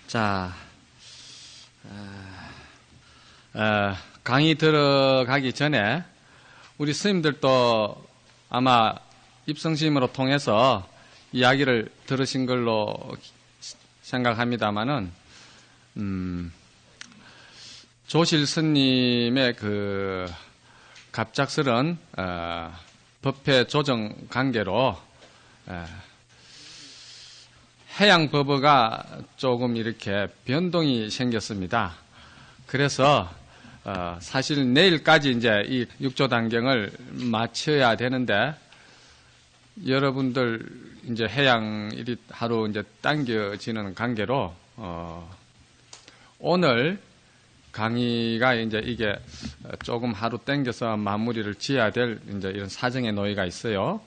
자, 강의 들어가기 전에 우리 스님들도 아마 입성심으로 통해서 이야기를 들으신 걸로 생각합니다마는, 조실 스님의 그 갑작스런 법회 조정 관계로 해양법어가 조금 이렇게 변동이 생겼습니다. 그래서 사실 내일까지 이제 이 6조 단경을 마쳐야 되는데, 여러분들 이제 해양일이 하루 이제 당겨지는 관계로 오늘 강의가 이제 이게 조금 하루 당겨서 마무리를 지어야 될 이제 이런 사정에 놓여가 있어요.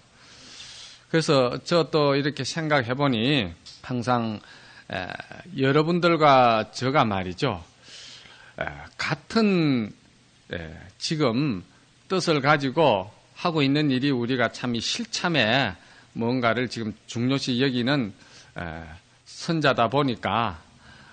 그래서 저 또 이렇게 생각해 보니 항상 여러분들과 저가 말이죠, 같은 지금 뜻을 가지고 하고 있는 일이 우리가 참 이 실참에 뭔가를 지금 중요시 여기는 선자다 보니까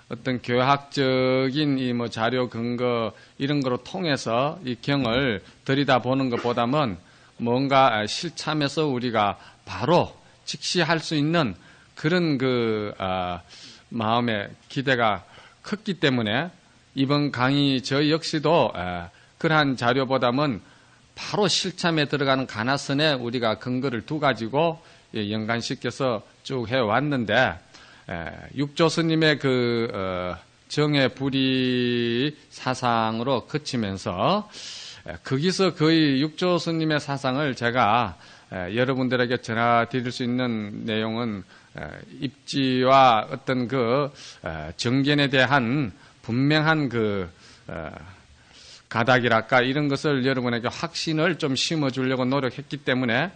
어떤 교학적인 이 뭐 자료 근거 이런 거로 통해서 이 경을 들여다보는 것보다는 뭔가 실참에서 우리가 바로 즉시 할 수 있는 그런 그 마음의 기대가 컸기 때문에 이번 강의 저 역시도 그러한 자료보다는 바로 실참에 들어가는 가나선에 우리가 근거를 두 가지고 연관시켜서 쭉 해왔는데, 육조 스님의 그 정의 불의 사상으로 그치면서 거기서 거의 육조 스님의 사상을 제가 여러분들에게 전해드릴 수 있는 내용은 입지와 어떤 그 정견에 대한 분명한 그 가닥이랄까 이런 것을 여러분에게 확신을 좀 심어주려고 노력했기 때문에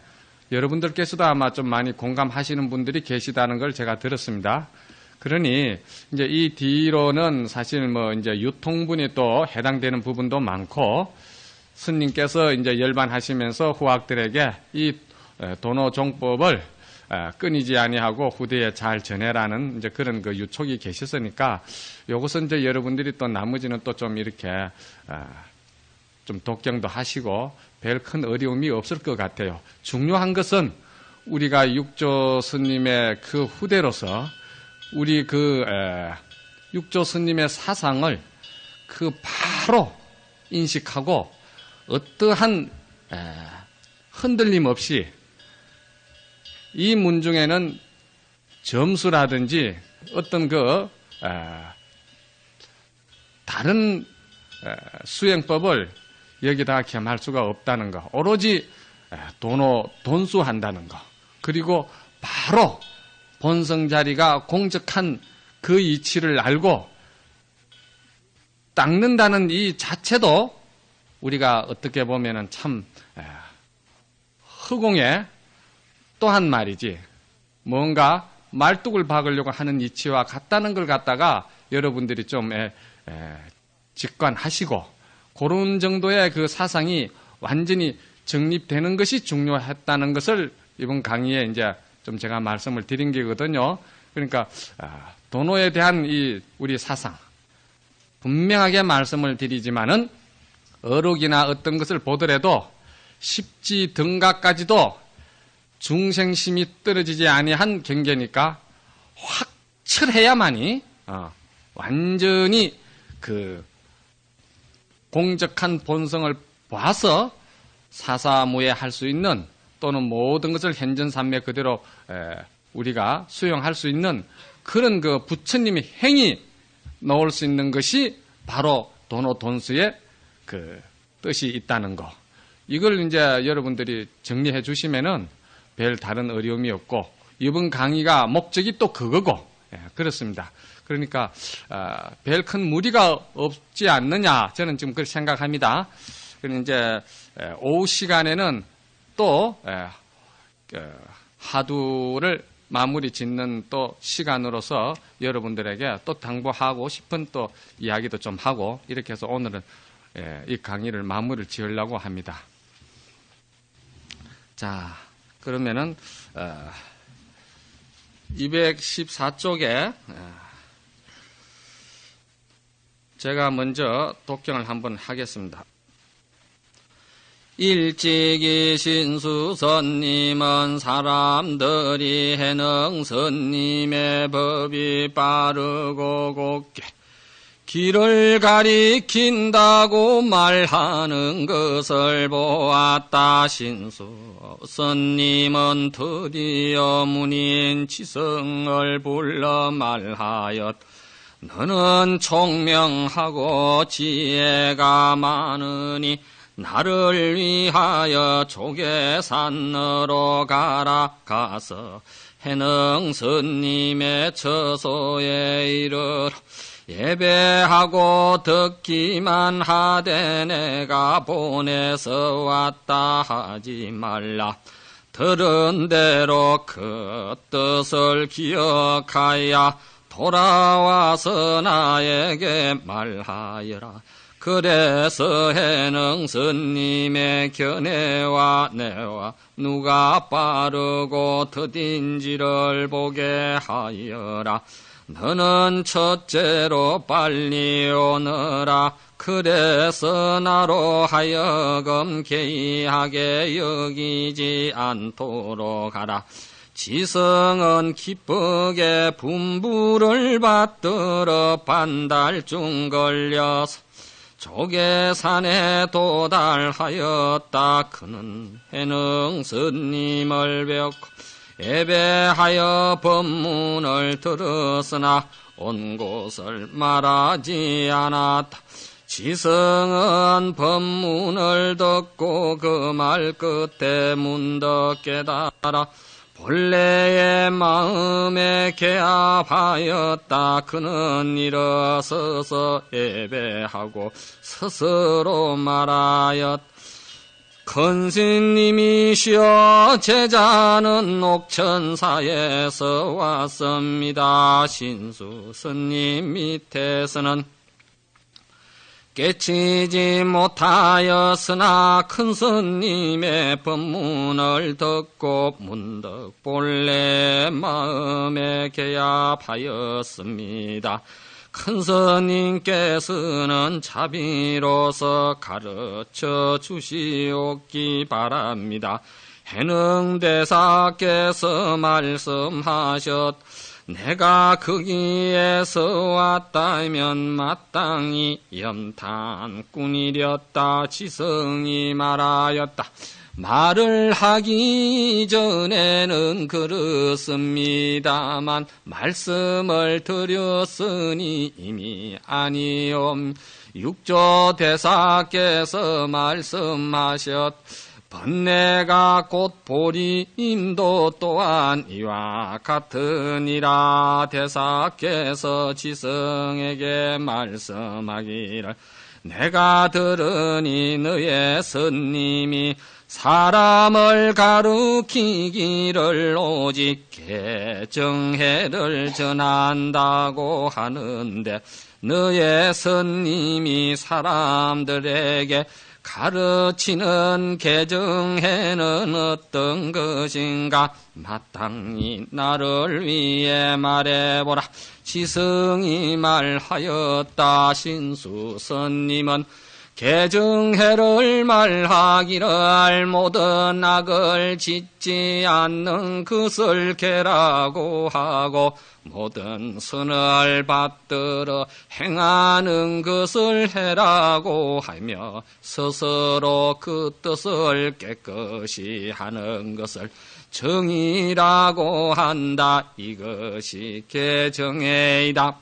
여러분들께서도 아마 좀 많이 공감하시는 분들이 계시다는 걸 제가 들었습니다. 그러니 이제 이 뒤로는 사실 뭐 이제 유통분이 또 해당되는 부분도 많고, 스님께서 이제 열반하시면서 후학들에게 이 도노종법을 끊이지 아니하고 후대에 잘 전해라는 이제 그런 그 유촉이 계셨으니까, 요것은 이제 여러분들이 또 나머지는 또 좀 이렇게 좀 독경도 하시고 별 큰 어려움이 없을 것 같아요. 중요한 것은 우리가 육조 스님의 그 후대로서 우리 그 육조 스님의 사상을 그 바로 인식하고 어떠한 흔들림 없이 이 문중에는 점수라든지 어떤 그 다른 수행법을 여기다가 겸할 수가 없다는 거, 오로지 돈수한다는 거, 그리고 바로 본성 자리가 공적한 그 이치를 알고 닦는다는 이 자체도 우리가 어떻게 보면은 참 허공에 또한 말이지 뭔가 말뚝을 박으려고 하는 이치와 같다는 걸 갖다가 여러분들이 좀 직관하시고, 그런 정도의 그 사상이 완전히 정립되는 것이 중요했다는 것을 이번 강의에 이제 좀 제가 말씀을 드린 게거든요. 그러니까 도노에 대한 이 우리 사상 분명하게 말씀을 드리지만은 어록이나 어떤 것을 보더라도 십지 등가까지도 중생심이 떨어지지 아니한 경계니까 확철해야만이 완전히 그 공적한 본성을 봐서 사사무예할 수 있는, 또는 모든 것을 현전삼매 그대로 우리가 수용할 수 있는 그런 그 부처님의 행이 넣을 수 있는 것이 바로 도노돈수의 그 뜻이 있다는 거. 이걸 이제 여러분들이 정리해 주시면은 별 다른 어려움이 없고, 이번 강의가 목적이 또 그거고, 그렇습니다. 그러니까 별 큰 무리가 없지 않느냐, 저는 지금 그렇게 생각합니다. 그리고 이제 오후 시간에는 또 하두를 마무리 짓는 또 시간으로서 여러분들에게 또 당부하고 싶은 또 이야기도 좀 하고, 이렇게 해서 오늘은 이 강의를 마무리를 지으려고 합니다. 자, 그러면은 214쪽에 제가 먼저 독경을 한번 하겠습니다. 일찍이 신수선님은 사람들이 해능선님의 법이 빠르고 곱게 길을 가리킨다고 말하는 것을 보았다. 신수선님은 드디어 문인 지성을 불러 말하였. 너는 총명하고 지혜가 많으니 나를 위하여 조계산으로 가라. 가서 해능스님의 처소에 이르러 예배하고 듣기만 하되 내가 보내서 왔다 하지 말라. 들은 대로 그 뜻을 기억하여 돌아와서 나에게 말하여라. 그래서 해능스님의 견해와 내와 누가 빠르고 더딘지를 보게 하여라. 너는 첫째로 빨리 오너라. 그래서 나로 하여금 개의하게 여기지 않도록 하라. 지성은 기쁘게 분부를 받들어 반달중 걸려서 조계산에 도달하였다. 그는 해능스님을 뵙고 예배하여 법문을 들었으나 온 곳을 말하지 않았다. 지성은 법문을 듣고 그 말 끝에 문득 깨달아 본래의 마음에 개합하였다. 그는 일어서서 예배하고 스스로 말하였다. 큰스님이시여 제자는 옥천사에서 왔습니다. 신수스님 밑에서는 깨치지 못하였으나 큰스님의 법문을 듣고 문득 본래 마음에 개합하였습니다. 큰스님께서는 자비로서 가르쳐 주시옵기 바랍니다. 해능대사께서 말씀하셨. 내가 거기에서 왔다면 마땅히 염탄꾼이렸다. 지성이 말하였다. 말을 하기 전에는 그렇습니다만 말씀을 드렸으니 이미 아니옴. 육조대사께서 말씀하셨. 번뇌가 곧 보림도 또한 이와 같으니라. 대사께서 지성에게 말씀하기를 내가 들으니 너의 스님이 사람을 가르치기를 오직 개정해를 전한다고 하는데 너의 스님이 사람들에게 가르치는 개정해는 어떤 것인가? 마땅히 나를 위해 말해보라. 지성이 말하였다. 신수선님은 개정해를 말하기를 모든 악을 짓지 않는 것을 개라고 하고 모든 선을 받들어 행하는 것을 해라고 하며 스스로 그 뜻을 깨끗이 하는 것을 정의라고 한다. 이것이 개정해이다.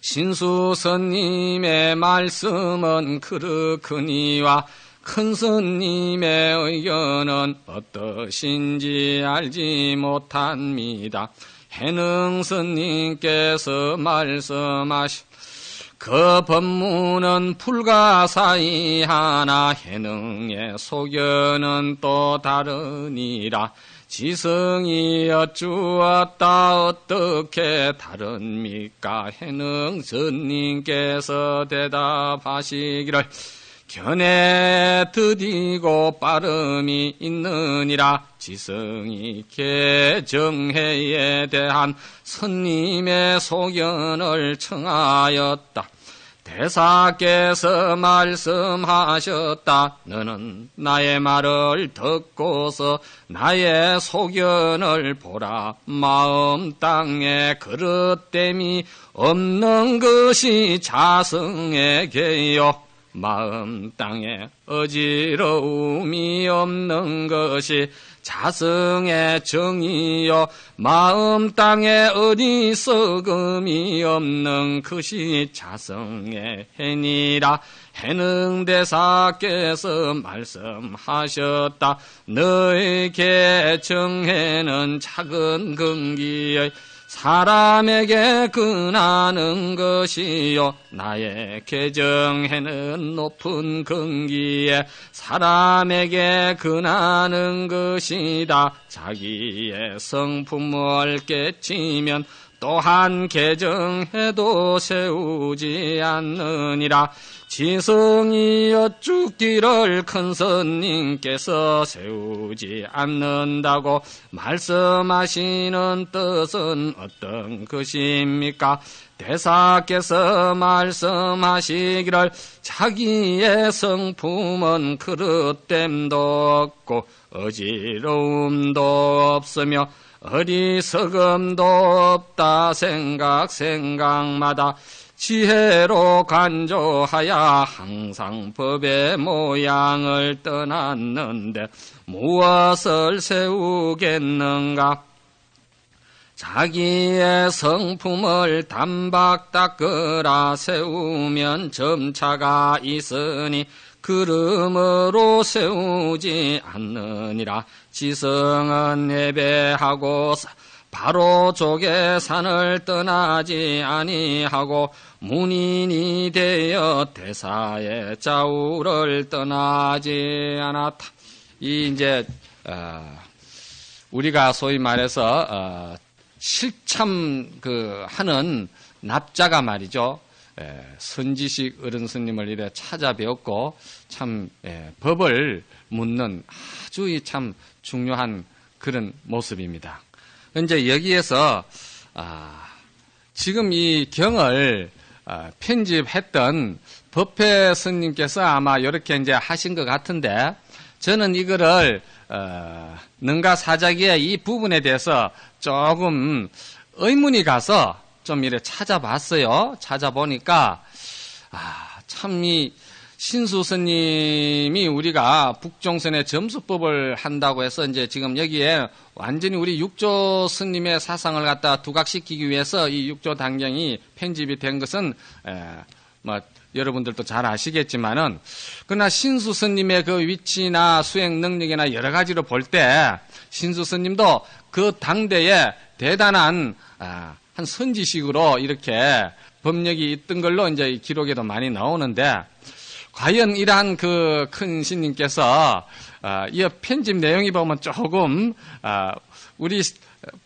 신수선님의 말씀은 그렇거니와 큰스님의 의견은 어떠신지 알지 못합니다. 해능스님께서 말씀하신 그 법문은 불가사의하나 해능의 소견은 또 다르니라. 지성이 어쭈었다 어떻게 다릅니까? 해능스님께서 대답하시기를 견해 드디고 빠름이 있느니라. 지성이 개정해에 대한 스님의 소견을 청하였다. 대사께서 말씀하셨다. 너는 나의 말을 듣고서 나의 소견을 보라. 마음 땅에 그릇됨이 없는 것이 자성에게요. 마음 땅에 어지러움이 없는 것이 자성의 정이요. 마음 땅에 어리석음이 없는 것이 자성의 해니라. 해능대사께서 말씀하셨다. 너에게 정해는 작은 근기의 사람에게 근하는 것이요. 나의 계정에는 높은 근기에 사람에게 근하는 것이다. 자기의 성품을 깨치면 또한 계정해도 세우지 않느니라. 지성이 여쭙기를 큰 스님께서 세우지 않는다고 말씀하시는 뜻은 어떤 것입니까? 대사께서 말씀하시기를 자기의 성품은 그릇됨도 없고 어지러움도 없으며 어리석음도 없다. 생각마다 지혜로 간조하여 항상 법의 모양을 떠났는데 무엇을 세우겠는가? 자기의 성품을 단박 닦으라. 세우면 점차가 있으니 그름으로 세우지 않느니라. 지성은 예배하고 바로 족의 산을 떠나지 아니하고 문인이 되어 대사의 좌우를 떠나지 않았다. 이제 우리가 소위 말해서 실참 하는 납자가 말이죠. 선지식 어른 스님을 이래 찾아뵈었고 참 법을 묻는 아주 참 중요한 그런 모습입니다. 이제 여기에서 지금 이 경을 편집했던 법회 스님께서 아마 이렇게 이제 하신 것 같은데 저는 이거를 능가 사자기의 이 부분에 대해서 조금 의문이 가서 좀 이래 찾아봤어요. 찾아보니까 참 이 신수 스님이 우리가 북종선의 점수법을 한다고 해서 이제 지금 여기에 완전히 우리 육조 스님의 사상을 갖다 두각시키기 위해서 이 육조 단경이 편집이 된 것은 여러분들도 잘 아시겠지만은 그러나 신수 스님의 그 위치나 수행 능력이나 여러 가지로 볼 때 신수 스님도 그 당대에 대단한 한 선지식으로 이렇게 법력이 있던 걸로 이제 기록에도 많이 나오는데 과연 이러한 그 큰 신님께서 이 편집 내용이 보면 조금 우리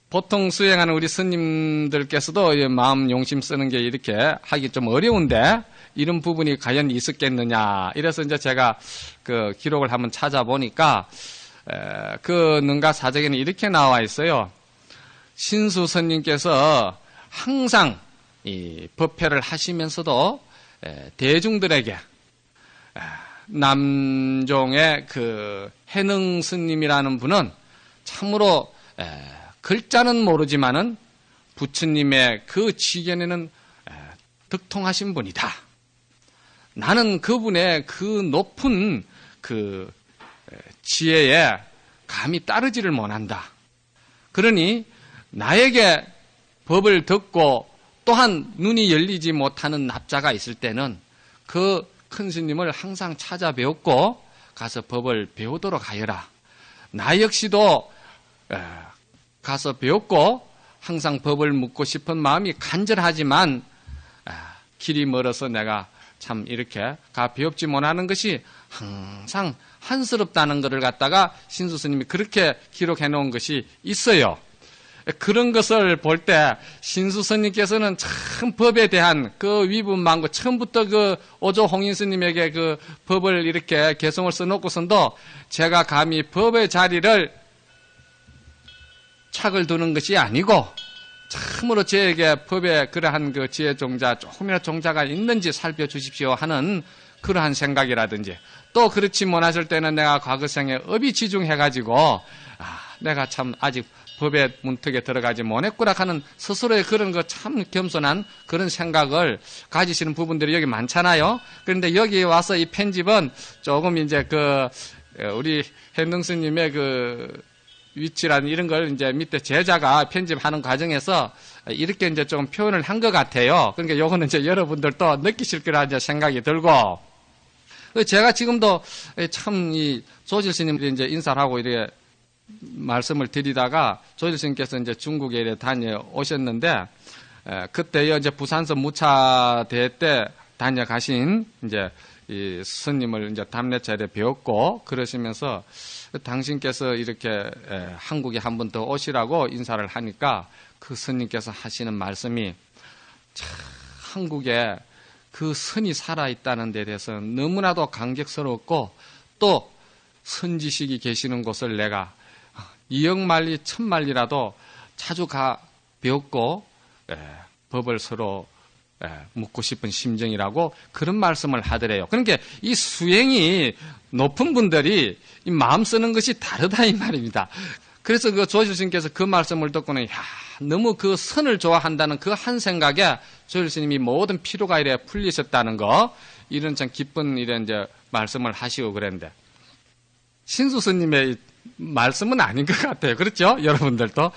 보통 수행하는 우리 스님들께서도 마음 용심 쓰는 게 이렇게 하기 좀 어려운데 이런 부분이 과연 있었겠느냐. 이래서 이제 제가 그 기록을 한번 찾아보니까 그 능가 사적에는 이렇게 나와 있어요. 신수 스님께서 항상 이 법회를 하시면서도 대중들에게 남종의 그 해능 스님이라는 분은 참으로 글자는 모르지만은 부처님의 그 지견에는 득통하신 분이다. 나는 그분의 그 높은 그 지혜에 감히 따르지를 못한다. 그러니 나에게 법을 듣고 또한 눈이 열리지 못하는 납자가 있을 때는 그 큰 스님을 항상 찾아배웠고 가서 법을 배우도록 하여라. 나 역시도 가서 배웠고 항상 법을 묻고 싶은 마음이 간절하지만 길이 멀어서 내가 참 이렇게 가 배웁지 못하는 것이 항상 한스럽다는 것을 갖다가 신수 스님이 그렇게 기록해 놓은 것이 있어요. 그런 것을 볼 때 신수 스님께서는 참 법에 대한 그 위분만고 처음부터 그 오조 홍인 스님에게 그 법을 이렇게 개성을 써놓고선도 제가 감히 법의 자리를 착을 두는 것이 아니고 참으로 저에게 법에 그러한 그 지혜 종자, 조금이나 종자가 있는지 살펴주십시오 하는 그러한 생각이라든지, 또 그렇지 못하실 때는 내가 과거생에 업이 지중해가지고, 내가 참 아직 법의 문턱에 들어가지 못했구나 하는 스스로의 그런 거 참 겸손한 그런 생각을 가지시는 부분들이 여기 많잖아요. 그런데 여기 와서 이 편집은 조금 이제 우리 현능 스님의 위치란 이런 걸 이제 밑에 제자가 편집하는 과정에서 이렇게 이제 좀 표현을 한 것 같아요. 그러니까 요거는 이제 여러분들도 느끼실 거라 이제 생각이 들고, 제가 지금도 참 이 조실 스님들이 이제 인사를 하고 이렇게 말씀을 드리다가 조실 스님께서 이제 중국에 이렇게 다녀오셨는데, 그때 이제 부산서 무차대회 때 다녀가신 이제 이 스님을 이제 담례차례 배웠고, 그러시면서 당신께서 이렇게 한국에 한 번 더 오시라고 인사를 하니까 그 스님께서 하시는 말씀이 참 한국에 그 선이 살아있다는 데 대해서 너무나도 감격스럽고, 또 선지식이 계시는 곳을 내가 2억만리 1000만리라도 자주 가 배웠고 법을 서로 묻고 싶은 심정이라고 그런 말씀을 하더래요. 그러니까 이 수행이 높은 분들이 이 마음 쓰는 것이 다르다 이 말입니다. 그래서 그 조실스님께서 그 말씀을 듣고는 너무 그 선을 좋아한다는 그 한 생각에 조실스님이 모든 피로가 이래 풀리셨다는 거, 이런 참 기쁜 이런 이제 말씀을 하시고 그랬는데, 신수스님의 말씀은 아닌 것 같아요. 그렇죠? 여러분들도.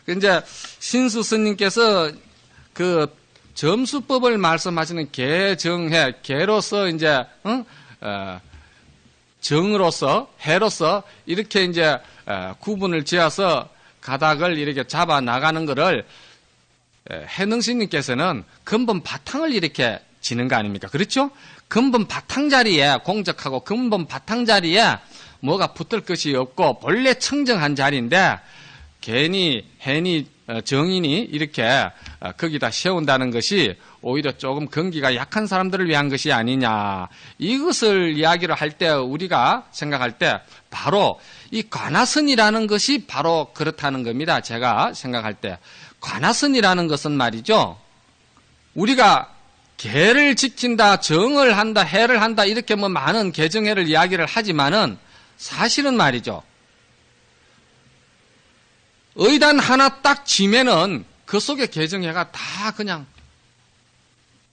이제 신수스님께서 그 점수법을 말씀하시는 개정해, 개로서 이제, 정으로서, 해로서 이렇게 이제 구분을 지어서 가닥을 이렇게 잡아 나가는 거를 해능스님께서는 근본 바탕을 이렇게 지는 거 아닙니까? 그렇죠? 근본 바탕 자리에 공적하고 근본 바탕 자리에 뭐가 붙을 것이 없고 본래 청정한 자리인데 괜히 해니 정인이 이렇게 거기다 세운다는 것이 오히려 조금根기가 약한 사람들을 위한 것이 아니냐. 이것을 이야기를 할 때 우리가 생각할 때 바로 이 관아선이라는 것이 바로 그렇다는 겁니다. 제가 생각할 때 관아선이라는 것은 말이죠, 우리가 계를 지킨다, 정을 한다, 해를 한다 이렇게 뭐 많은 계정해를 이야기를 하지만은 사실은 말이죠, 의단 하나 딱 지면은 그 속에 계정해가 다 그냥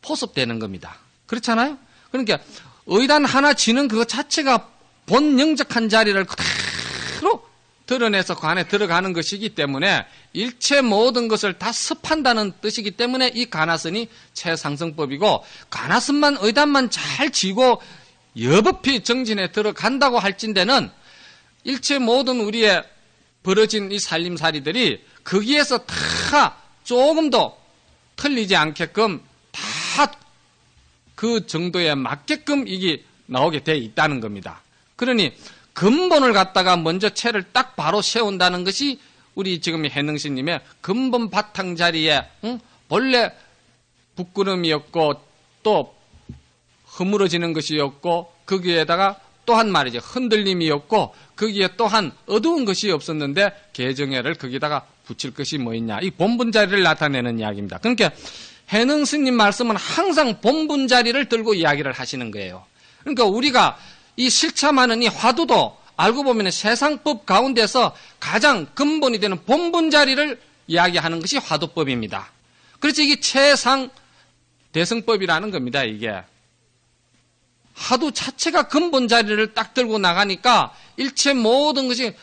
포섭되는 겁니다. 그렇잖아요? 그러니까 의단 하나 지는 그것 자체가 본영적한 자리를 그대로 드러내서 관에 들어가는 것이기 때문에 일체 모든 것을 다 습한다는 뜻이기 때문에 이 관아선이 최상승법이고, 관아선만 의단만 잘 지고 여법히 정진에 들어간다고 할진대는 일체 모든 우리의 벌어진 이 살림살이들이 거기에서 다 조금도 틀리지 않게끔 다 그 정도에 맞게끔 이게 나오게 돼 있다는 겁니다. 그러니 근본을 갖다가 먼저 채를 딱 바로 세운다는 것이 우리 지금 해능스님의 근본 바탕 자리에 본래 부끄럼이었고 또 허물어지는 것이었고, 거기에다가 또한 말이죠, 흔들림이었고, 거기에 또한 어두운 것이 없었는데 개정해를 거기다가 붙일 것이 뭐 있냐, 이 본분 자리를 나타내는 이야기입니다. 그러니까 해능 스님 말씀은 항상 본분 자리를 들고 이야기를 하시는 거예요. 그러니까 우리가 이 실참하는 이 화두도 알고 보면 세상법 가운데서 가장 근본이 되는 본분 자리를 이야기하는 것이 화두법입니다. 그래서 이게 최상 대승법이라는 겁니다. 이게 화두 자체가 근본 자리를 딱 들고 나가니까 일체 모든 것이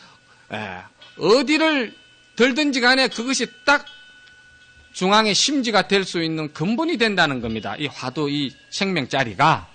어디를 들든지 간에 그것이 딱 중앙의 심지가 될 수 있는 근본이 된다는 겁니다. 이 화두 이 생명자리가.